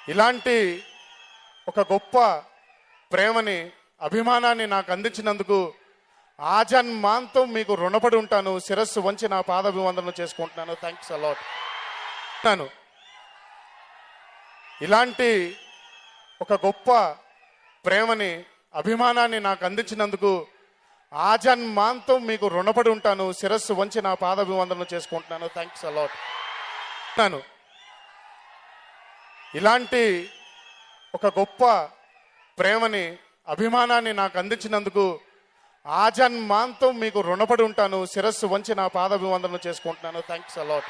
ఇలాంటి ఒక గొప్ప ప్రేమని అభిమానాన్ని నాకు అందించినందుకు ఆజన్మాంతం మీకు రుణపడి ఉంటాను. శిరస్సు వంచి నా పాదాభివందనం చేసుకుంటున్నాను. Thanks a lot. ఇలాంటి ఒక గొప్ప ప్రేమని అభిమానాన్ని నాకు అందించినందుకు ఆజన్మాంతం మీకు రుణపడి ఉంటాను. శిరస్సు వంచి నా పాదాభివందనం చేసుకుంటున్నాను. Thanks a lot. ఇలాంటి ఒక గొప్ప ప్రేమని అభిమానాన్ని నాకు అందించినందుకు ఆజన్మాంతం మీకు రుణపడి ఉంటాను. శిరస్సు వంచి నా పాదాభివందనం చేసుకుంటున్నాను. Thanks a lot.